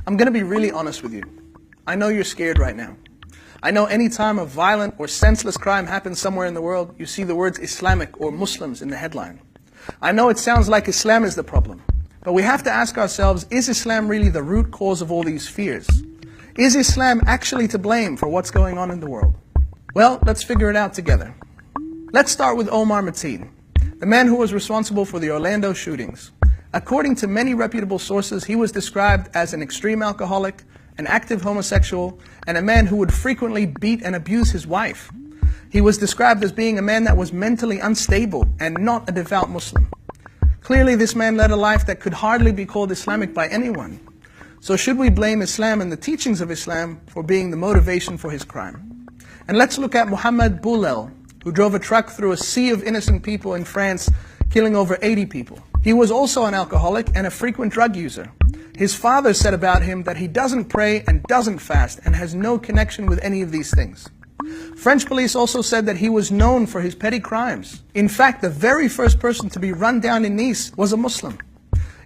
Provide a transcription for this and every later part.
I'm going to be really honest with you. I know you're scared right now. I know any time a violent or senseless crime happens somewhere in the world, you see the words Islamic or Muslims in the headline. I know it sounds like Islam is the problem, but we have to ask ourselves, is Islam really the root cause of all these fears? Is Islam actually to blame for what's going on in the world? Well, let's figure it out together. Let's start with Omar Mateen, the man who was responsible for the Orlando shootings. According to many reputable sources, he was described as an extreme alcoholic, an active homosexual, and a man who would frequently beat and abuse his wife. He was described as being a man that was mentally unstable and not a devout Muslim. Clearly, this man led a life that could hardly be called Islamic by anyone. So should we blame Islam and the teachings of Islam for being the motivation for his crime? And let's look at Muhammad Boulel, who drove a truck through a sea of innocent people in France, killing over 80 people. He was also an alcoholic and a frequent drug user. His father said about him that he doesn't pray and doesn't fast and has no connection with any of these things. French police also said that he was known for his petty crimes. In fact, the very first person to be run down in Nice was a Muslim.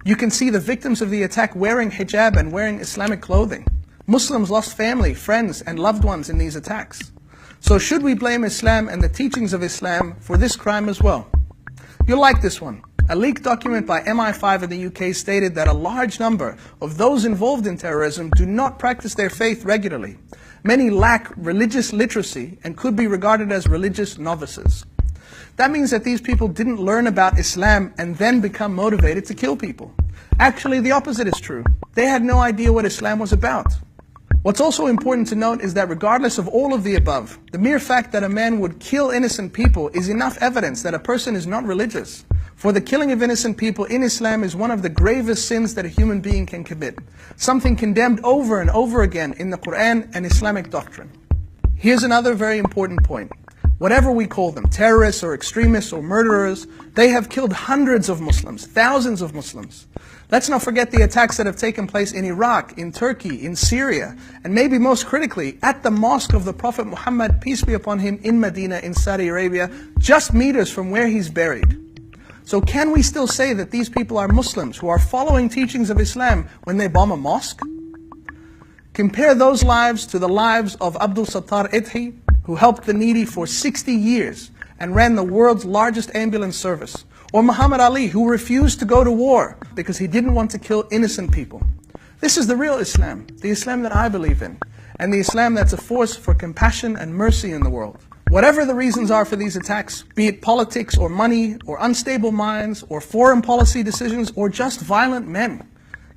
You can see the victims of the attack wearing hijab and wearing Islamic clothing. Muslims lost family, friends, and loved ones in these attacks. So should we blame Islam and the teachings of Islam for this crime as well? You'll like this one. A leaked document by MI5 in the UK stated that a large number of those involved in terrorism do not practice their faith regularly. Many lack religious literacy and could be regarded as religious novices. That means that these people didn't learn about Islam and then become motivated to kill people. Actually, the opposite is true. They had no idea what Islam was about. What's also important to note is that regardless of all of the above, the mere fact that a man would kill innocent people is enough evidence that a person is not religious. For the killing of innocent people in Islam is one of the gravest sins that a human being can commit, something condemned over and over again in the Quran and Islamic doctrine. Here's another very important point. Whatever we call them, terrorists or extremists or murderers, they have killed hundreds of Muslims, thousands of Muslims. Let's not forget the attacks that have taken place in Iraq, in Turkey, in Syria, and maybe most critically, at the mosque of the Prophet Muhammad, peace be upon him, in Medina, in Saudi Arabia, just meters from where he's buried. So can we still say that these people are Muslims who are following teachings of Islam when they bomb a mosque? Compare those lives to the lives of Abdul Sattar Idhi, who helped the needy for 60 years and ran the world's largest ambulance service. Or Muhammad Ali, who refused to go to war because he didn't want to kill innocent people. This is the real Islam, the Islam that I believe in, and the Islam that's a force for compassion and mercy in the world. Whatever the reasons are for these attacks, be it politics or money or unstable minds or foreign policy decisions or just violent men,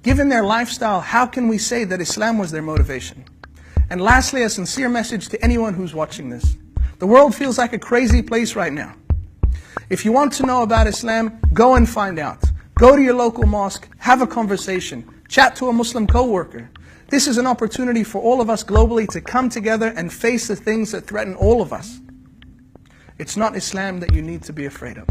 given their lifestyle, how can we say that Islam was their motivation? And lastly, a sincere message to anyone who's watching this. The world feels like a crazy place right now. If you want to know about Islam, go and find out. Go to your local mosque, have a conversation, chat to a Muslim co-worker. This is an opportunity for all of us globally to come together and face the things that threaten all of us. It's not Islam that you need to be afraid of.